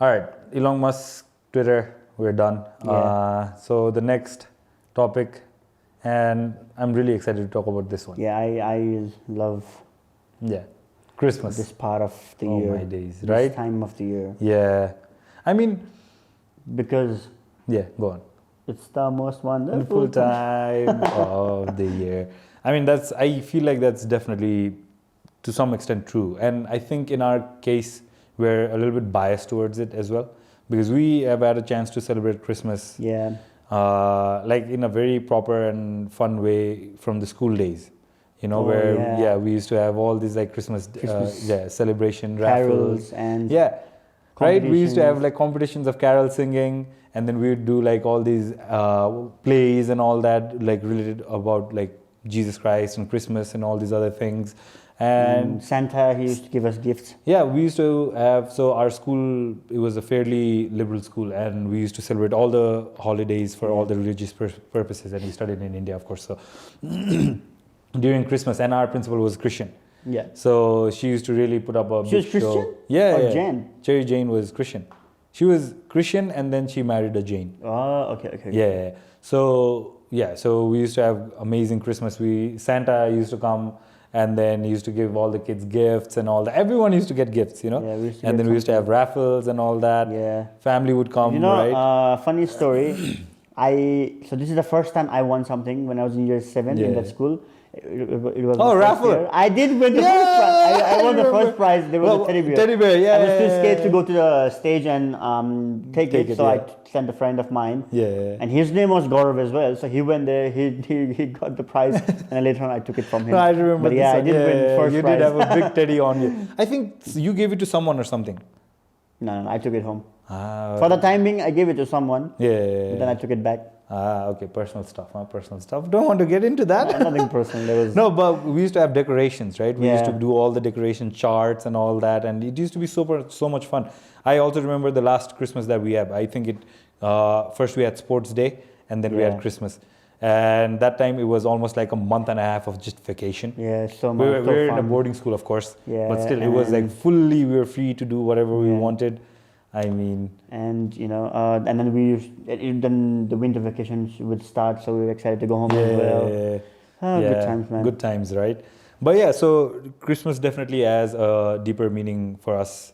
All right, Elon Musk, Twitter, we're done. Yeah. So the next topic, and I'm really excited to talk about this one. Yeah, I love Yeah, Christmas. this part of the Oh year. my days, this right? time of the year. Yeah, I mean, Because yeah, go on. it's the most Full wonderful time of the year. I mean, I feel like that's definitely to some extent true. And I think in our case, we're a little bit biased towards it as well, because we have had a chance to celebrate Christmas Yeah. like in a very proper and fun way from the school days. You know, Oh, where yeah. we used to have all these like Christmas celebration Carols raffles and yeah, right. We used to have competitions. like competitions of carol singing, and then we would do like all these plays and all that, like related about like Jesus Christ and Christmas and all these other things. And Santa, he used to give us gifts. yeah, we used to have, so our school, it was a fairly liberal school, and we used to celebrate all the holidays for all the religious purposes, and we studied in India, of course. So during Christmas, and our principal was Christian. Yeah. So she used to really put up a She was big show. Christian? Yeah, Or yeah. Jain? Cherry Jane was Christian. She was Christian, and then she married a Jain. Oh, okay. Yeah. So we used to have amazing Christmas. Santa used to come, and then he used to give all the kids gifts and all that. Everyone used to get gifts, you know. Yeah, we used to and get then we used to have raffles and all that. Yeah. Family would come, You know, right? funny story. So this is the first time I won something when I was in year 7 in Yeah. that school. It was Oh, my first raffle. year. I did win the first prize. I won the first prize. There was a teddy bear. Teddy bear, yeah. I was too scared to go to the stage and take it, so yeah. I sent a friend of mine. Yeah. And his name was Gaurav as well. So he went there, he got the prize, and then later on I took it from him. No, I remember. But yeah, this I did one. win first you prize. did have a big teddy on you. I think you gave it to someone or something. No, I took it home. Ah, For the time being, I gave it to someone. yeah. But then I took it back. Okay, personal stuff, Personal stuff. Don't want to get into that. Nothing personal. There was No, but we used to have decorations, right? We used to Yeah. do all the decoration charts and all that, and it used to be so much fun. I also remember the last Christmas that we had. I think first we had sports day, and then we had Yeah. Christmas, and that time it was almost like a month and a half of just vacation. Yeah, so We much. were, so we were in a fun. boarding school, of course, Yeah, but still, it was like and- fully we were free to do whatever we Yeah. wanted. I mean, And and then then the winter vacations would start, so we were excited to go home as well. Good times, man. Good times, right? But yeah, so Christmas definitely has a deeper meaning for us,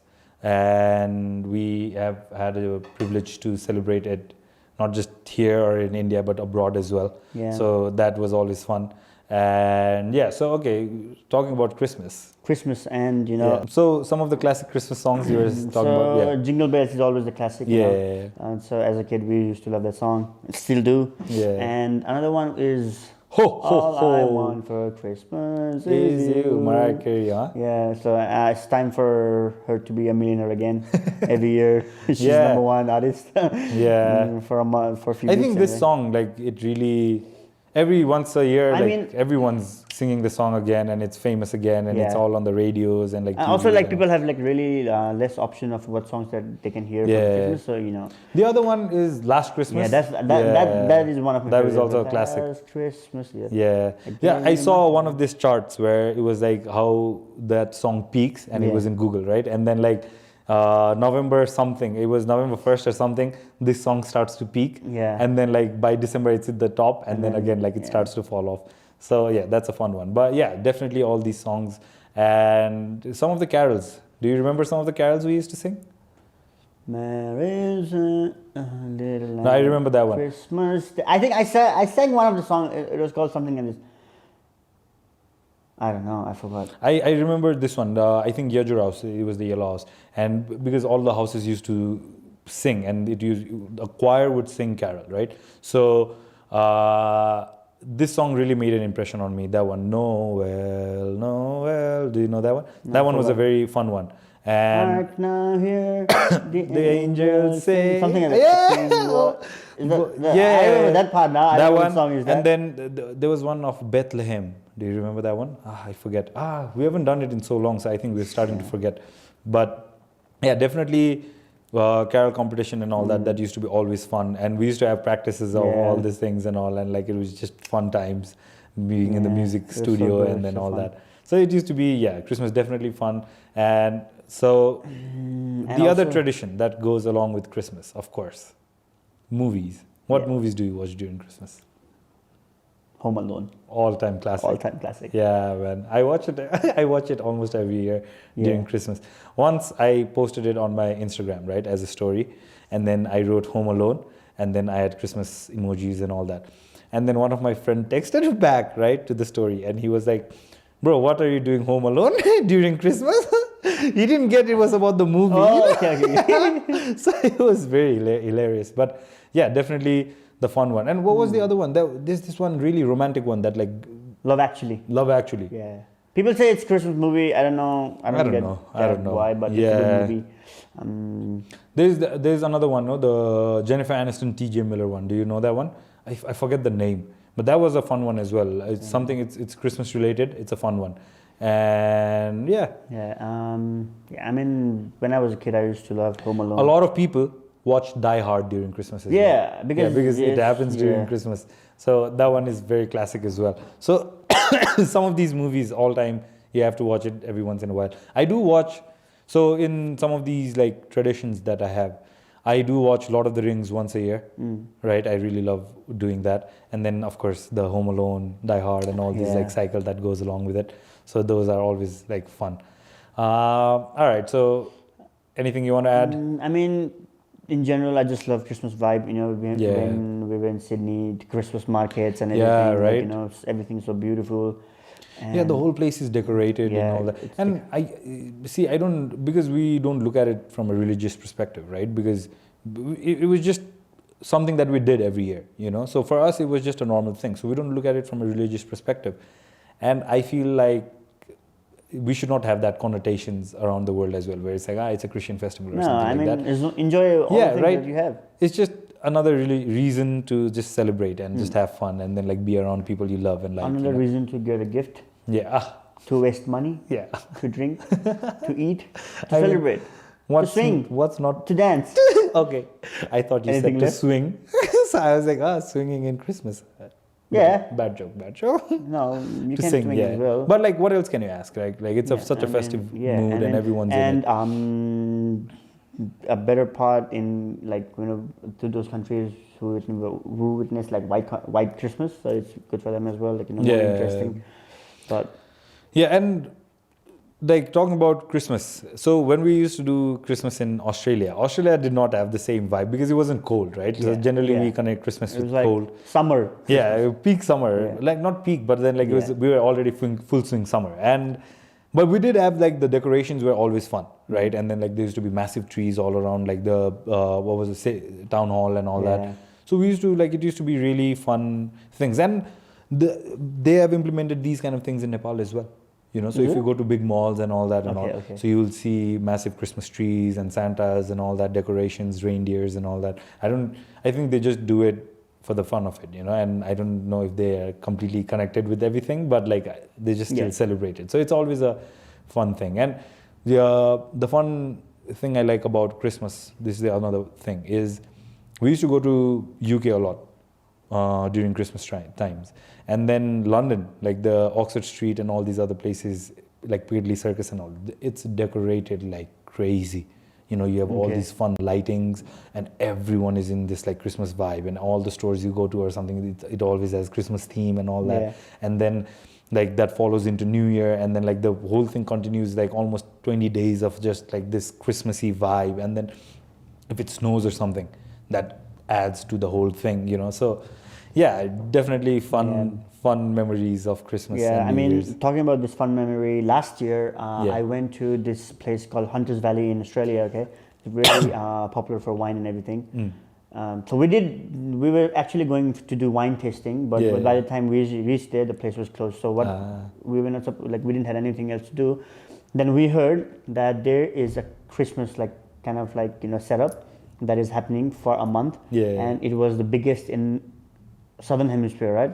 and we have had a privilege to celebrate it, not just here or in India, but abroad as well. Yeah. So that was always fun. And yeah, so okay, talking about Christmas. Christmas and Yeah. So some of the classic Christmas songs you were talking about. Yeah. Jingle Bells is always the classic. you know. Yeah. And so as a kid, we used to love that song. Still do. Yeah. And another one is Ho ho All ho. I Want for Christmas Is you, Mariah Carey, huh? Yeah, so it's time for her to be a millionaire again. Every year, she's Yeah. number one artist. Yeah. For a month, for a few I weeks. think this anyway. song, like, it really, every once a year, I like, mean- everyone's singing the song again, and it's famous again, and it's Yeah. all on the radios and like. And also, TV like and people have like really less option of what songs that they can hear Yeah. for Christmas. So The other one is Last Christmas. yeah, that is one of my. That was favorites. also a classic. Last Christmas, yeah. Yeah, I saw one of these charts where it was like how that song peaks, and it Yeah. was in Google, right? And then like November something, it was November 1st or something, this song starts to peak. Yeah. And then like by December it's at the top, and then again like it starts to fall off. So yeah, that's a fun one. But yeah, definitely all these songs and some of the carols. Do you remember some of the carols we used to sing? There is a little No, I remember that one. Christmas. I think I sang one of the songs. It was called something in this. I don't know. I forgot. I remember this one. I think Yajur House. It was the Yellow House, and because all the houses used to sing, and a choir would sing carol, right? So this song really made an impression on me. That one, Noel, Noel. Do you know that one? No, That one was a forgot. very fun one. And Hark now here, the angels sing. something like that. Yeah. I remember that part now. I that don't know one. what song is that. And then there was one of Bethlehem. Do you remember that one? I forget. We haven't done it in so long, so I think we're starting to forget. But yeah, definitely carol competition and all that used to be always fun. And we used to have practices of all these things and all, and like it was just fun times being in the music it was so studio good, and then so all fun. that. So it used to be, Christmas definitely fun. And So And the other also tradition that goes along with Christmas, of course, movies. What Yeah. movies do you watch during Christmas? Home Alone, All-time classic. all-time classic. Yeah, man. I watch it. I watch it almost every year during Yeah. Christmas. Once I posted it on my Instagram, right, as a story, and then I wrote Home Alone, and then I had Christmas emojis and all that. And then one of my friend texted it back, right, to the story, and he was like, "Bro, what are you doing Home Alone during Christmas?" He didn't get it was about the movie. Oh, okay. So it was very hilarious. But yeah, definitely the fun one. And what was the other one? There's this one really romantic one that like Love Actually. Love Actually. Yeah. People say it's Christmas movie. I don't know. I don't know why, but it's a good movie. There's another one, no, the Jennifer Aniston, T.J. Miller one. Do you know that one? I forget the name, but that was a fun one as well. It's something. It's Christmas related. It's a fun one, and yeah. I mean, when I was a kid, I used to love Home Alone. A lot of people watch Die Hard during Christmas as well. Yeah, because it happens during Christmas. So that one is very classic as well. So some of these movies, all time, you have to watch it every once in a while. I do watch. So in some of these like traditions that I have, I do watch Lord of the Rings once a year, right? I really love doing that. And then of course the Home Alone, Die Hard, and all these like cycle that goes along with it. So those are always like fun. All right. So anything you want to add? I mean, in general, I just love Christmas vibe. You know, when we were in Sydney, the Christmas markets and everything. Yeah, right. Like, you know, everything's so beautiful. And the whole place is decorated and all that. And I don't, because we don't look at it from a religious perspective, right? Because it was just something that we did every year, you know? So for us, it was just a normal thing. So we don't look at it from a religious perspective. And I feel like we should not have that connotations around the world as well, where it's like, it's a Christian festival or something like that. Enjoy all the things that you have. It's just another really reason to just celebrate and just have fun and then like be around people you love and like. Another reason to get a gift. Yeah. To waste money. Yeah. To drink. To eat. To celebrate. To swing. What's not? To dance. Okay. I thought you said to swing. So I was like, swinging in Christmas. Yeah. Bad joke. No, you to can sing, swing as well. But like, what else can you ask? Like it's such a festive mood and everyone's in it. A better part in like, you know, to those countries who witness like white Christmas, so it's good for them as well. Like, you know, more interesting. But and like talking about Christmas. So when we used to do Christmas in Australia did not have the same vibe because it wasn't cold, right? So generally we connect Christmas with like cold. Summer. Yeah, peak summer. Like not peak, but then like we were already full swing summer. But we did have like the decorations were always fun, right? And then like there used to be massive trees all around like the town hall and all that. So we used to like, it used to be really fun things. And they have implemented these kind of things in Nepal as well. You know, so if you go to big malls and all that so you will see massive Christmas trees and Santas and all that, decorations, reindeers and all that. I think they just do it for the fun of it, you know, and I don't know if they are completely connected with everything, but like they just still celebrate it. So it's always a fun thing. And the fun thing I like about Christmas, this is another thing, is we used to go to UK a lot during Christmas times. And then London, like the Oxford Street and all these other places, like Piccadilly Circus and all, it's decorated like crazy. You know, you have all these fun lightings and everyone is in this like Christmas vibe, and all the stores you go to or something, it always has Christmas theme and all that. And then like that follows into New Year, and then like the whole thing continues like almost 20 days of just like this Christmassy vibe. And then if it snows or something, that adds to the whole thing, you know. So yeah, definitely fun memories of Christmas. Yeah, and New Year's. Talking about this fun memory, last year I went to this place called Hunters Valley in Australia. Okay, it's very popular for wine and everything. So we were actually going to do wine tasting, but by the time we reached there, the place was closed. So we were not we didn't have anything else to do. Then we heard that there is a Christmas kind of setup that is happening for a month, and it was the biggest in Southern Hemisphere, right?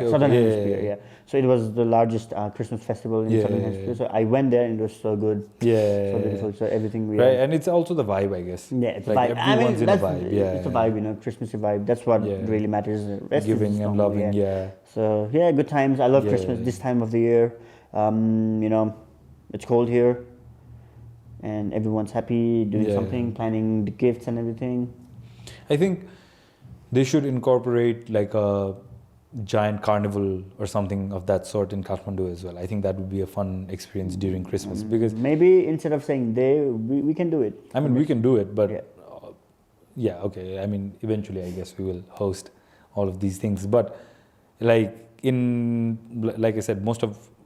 Southern Hemisphere. So it was the largest Christmas festival in Southern Hemisphere. So I went there and it was so good. So beautiful. So everything and it's also the vibe, I guess. Yeah, it's like a vibe. Everyone's in a vibe. It's a vibe, you know, Christmassy vibe. That's what really matters. The rest Giving is and loving, So good times. I love Christmas this time of the year. You know, it's cold here. and everyone's happy doing something, planning the gifts and everything. I think they should incorporate like a giant carnival or something of that sort in Kathmandu as well. I think that would be a fun experience during Christmas because maybe instead of saying they, we can do it. I mean, we can do it, but yeah. Okay. I mean, eventually, I guess we will host all of these things. But like I said,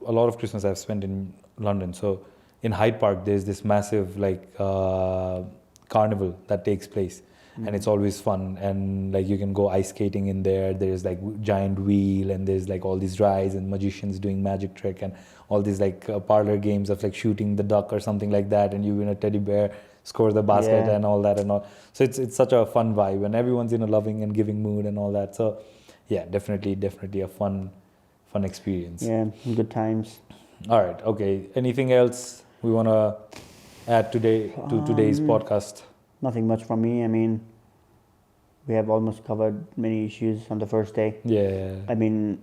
a lot of Christmas I've spent in London. So in Hyde Park, there's this massive like carnival that takes place. And it's always fun, and like you can go ice skating in there. There's like giant wheel, and there's like all these rides and magicians doing magic trick, and all these like parlor games of like shooting the duck or something like that, and you win a teddy bear, score the basket, and all that and all. So it's such a fun vibe, and everyone's in a loving and giving mood and all that. So yeah, definitely a fun experience. Yeah, good times. All right, okay. Anything else we want to add today to today's podcast? Nothing much from me. I mean, we have almost covered many issues on the first day. Yeah. I mean,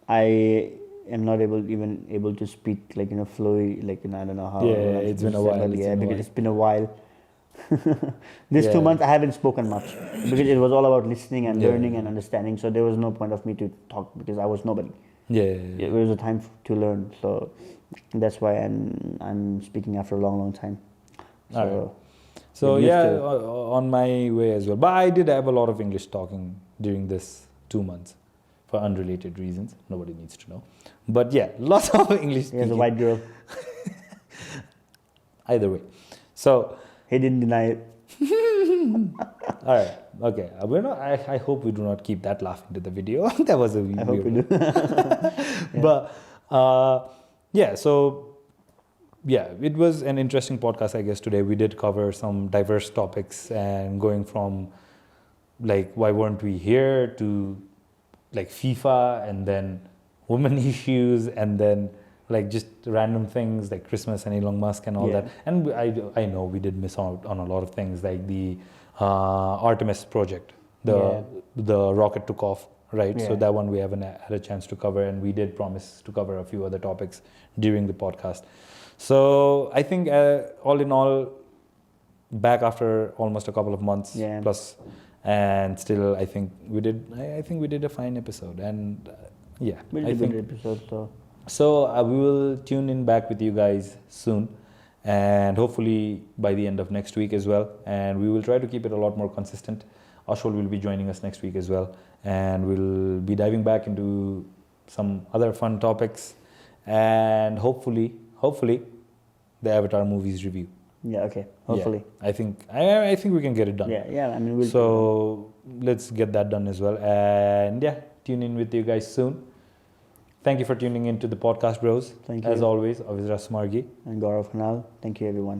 I am not able to speak like fluent, like I don't know how. Yeah, it's been a while. Because it's been a while. These 2 months I haven't spoken much because it was all about listening and learning and understanding. So there was no point of me to talk because I was nobody. Yeah. It was a time to learn. So that's why I'm speaking after a long time. So. All right. So on my way as well. But I did have a lot of English talking during this 2 months for unrelated reasons. Nobody needs to know. But yeah, lots of English speaking. As a white girl. Either way. So he didn't deny it. All right. Okay. I hope we do not keep that laugh into the video. That was a weird. I hope we do. But so yeah, it was an interesting podcast, I guess. Today we did cover some diverse topics, and going from like why weren't we here to like FIFA, and then women issues, and then like just random things like Christmas and Elon Musk and all that. And I know we did miss out on a lot of things like the Artemis project, the rocket took off, right? So that one we haven't had a chance to cover, and we did promise to cover a few other topics during the podcast. So I think all in all, back after almost a couple of months plus, and still I think we did a fine episode, and we did a good episode. So we will tune in back with you guys soon, and hopefully by the end of next week as well. And we will try to keep it a lot more consistent. Ashwal will be joining us next week as well, and we'll be diving back into some other fun topics, and hopefully the Avatar movies review. Yeah. Okay. Hopefully. Yeah, I think we can get it done. Yeah. I mean, so let's get that done as well, and tune in with you guys soon. Thank you for tuning in to the podcast, bros. Thank you. As always, Avisra Smargi and Gaurav Khanal. Thank you, everyone.